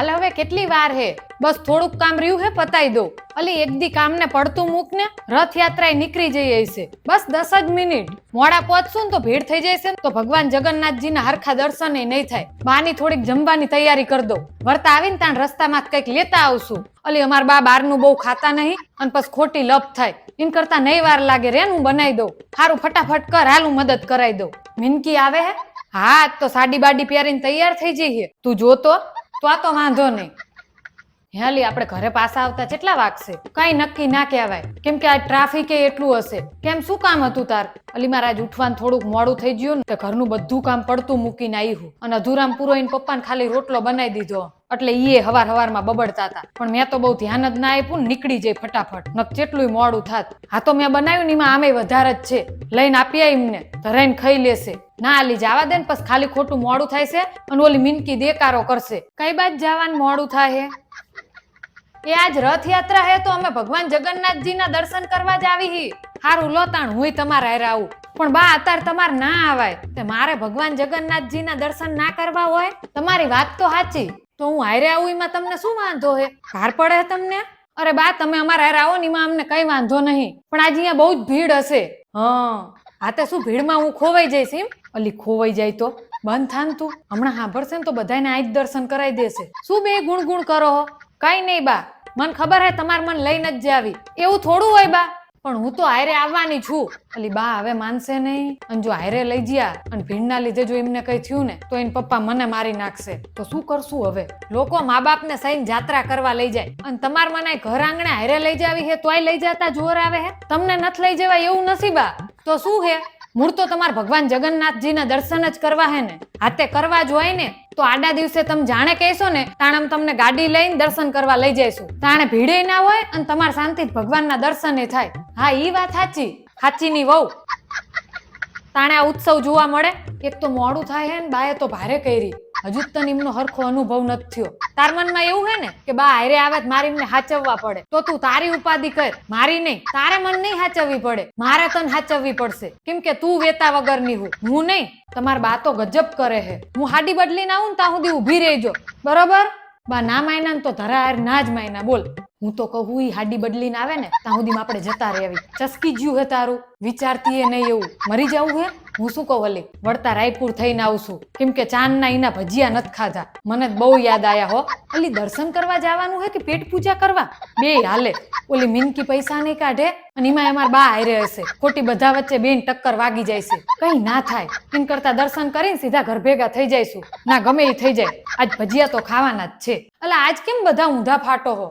હાલ હવે કેટલી વાર હે, બસ થોડુંક કામ રહ્યું હે પતાઈ દો. અલી એક દી કામ ને પડતું મૂક ને, રથયાત્રાએ નીકળી જઈએ છે. બસ 10 જ મિનિટ મોડા પહોંચશું ને તો ભીડ થઈ જશે ને તો ભગવાન જગન્નાથજીના હરખા દર્શન નહીં થાય. બાની થોડીક જમવાની તૈયારી કરી દો, વર્તા આવીને ત્યાં રસ્તામાં કંઈક લેતા આવશું. અલી અમાર બા બહારનું બહુ ખાતા નહીં અને પછી ખોટી લપ થાય. એમ કરતા નહીં વાર લાગે રે, હું બનાવી દઉં. હારું ફટાફટ કર, હાલ હું મદદ કરાવી દઉં. મિનકી આવે હે? હા તો સાડી બાડી પહેરીને તૈયાર થઈ જઈએ. તું જોતો તો આ તો વાંધો નહીં. હેલી આપણે ઘરે પાછા આવતા કેટલા વાગશે કઈ નક્કી ના કહેવાય, કેમ કે આ ટ્રાફિક એટલું હશે. કેમ શું કામ હતું તાર? અલી મારે આજ ઉઠવાનું થોડુંક મોડું થઈ ગયું ને, ઘરનું બધું કામ પડતું મૂકીને આવ્યું અને અધુરામ પૂરો એને પપ્પાને ખાલી રોટલો બનાવી દીધો, એટલે ઈએ હવારમાં બબડતા હતા. પણ મેં તો બહુ ધ્યાન જ ના આપ્યું ને, નીકળી જાય ફટાફટ, નક કેટલું મોડું થાત. હા તો મેં બનાવ્યું ને એમાં આમે વધારે જ છે, લઈને આપીએ એમને, ધરાઈને ખાઈ લેશે. ના અલી જવા દે ને, પછી ખાલી ખોટું મોડું થાય છે અને ઓલી મિનકી દેકારો કરશે. કઈ બાજ જવાનું મોડું થાય? એ આજ રથયાત્રા હે તો અમે ભગવાન જગન્નાથજીના દર્શન કરવા જ આવી હી. હારું લોતાણ હું તમારા હારે આવું, પણ બા અત્યારે તમારે ના આવાય. તે મારે ભગવાન જગન્નાથજીના દર્શન ના કરવા હોય? તમારી વાત તો સાચી, તો હું હારે આવું એમાં તમને શું વાંધો હે? ભાર પડે તમને? અરે બા તમે અમારા હારે આવો ને એમાં અમને કઈ વાંધો નહીં, પણ આજે અહીંયા બહુ જ ભીડ હશે. હા તે શું ભીડમાં હું ખોવાઈ જઈશ એમ? અલી ખોવાઈ જાય તો બંધ થાન તું, હમણાં સાંભળશે ને તો બધાને આજ દર્શન કરાવી દેશે. શું બે ગુણ કરો હો? કઈ નહીં બા, મને ખબર હે તમારે મને લઈને જ જાવી. એવું થોડું હોય બા, પણ હું તો હારે આવવાની છું. અલી બા હવે માનશે નહીં, અને જો હારે લઈ જ્યા અને ભીડના લીધે જો એમને કઈ થયું ને તો એને પપ્પા મને મારી નાખશે. તો શું કરશું હવે? લોકો મા બાપ ને સહીને જાત્રા કરવા લઈ જાય અને તમાર મને ઘર આંગણે હારે લઈ જાવી હે તોય લઈ જતા જોર આવે હે? તમને નથી લઈ જવાય એવું નથી બા. તો શું હે? મૂળ તો તમારે ભગવાન જગન્નાથજીના દર્શન જ કરવા હે ને, હાથે કરવા જ હોય ને. તો આડા દિવસે તમે જાણે કહેશો ને તાણે તમને ગાડી લઈને દર્શન કરવા લઈ જઈશું. તાણે ભીડે ના હોય અને તમારે શાંતિ ભગવાનના દર્શને થાય. હા ઈ વાત સાચી, સાચીની વહુ. તાણે આ ઉત્સવ જોવા મળે. એક તો મોડું થાય હે ને બાએ તો ભારે કરી, હજુ તને એમનો હરખો અનુભવ નથી થયો. તાર મનમાં એવું હે ને કે બા હારે આવે મારે એમને હાચવવા પડે, તો તું તારી ઉપાધિ કર, મારી નહીં. તારે મન નહીં હાચવવી પડે, મારે તને હાચવવી પડશે, કેમ કે તું વેતા વગરની હું નહીં. તમાર બા તો ગજબ કરે હે. હું હાડી બદલીને આવું ને ત્યાં સુધી ઊભી રહેજો, બરોબર? બા ના માયના તો ધરા હાર ના જ માયના. બોલ હું તો કહું ઈ હાડી બદલીને આવે ને ત્યાં સુધી આપણે જતા રહેવી. ચસકી જ્યું હે તારું, વિચારતી એ નહીં એવું મરી જવું હે. હું શું કહું અલી, વળતા રાયપુર થઈને આવશું, કેમ કે ચાંદના એના ભજીયા નથી ખાધા. મને બહુ યાદ આયા હો. અલી દર્શન કરવા જવાનું હે કે પેટ પૂજા કરવા? બે હાલે. ઓલી મિનકી પૈસા નહીં કાઢે અને એમાં અમાર બા હારે હશે, ખોટી બધા વચ્ચે બેન ટક્કર વાગી જાય છે. કઈ ના થાય, એમ કરતા દર્શન કરીને સીધા ઘર ભેગા થઈ જઈશું. ના ગમે એ થઈ જાય, આજ ભજીયા તો ખાવાના જ છે. અલા આજ કેમ બધા ઊંધા ફાટો હો?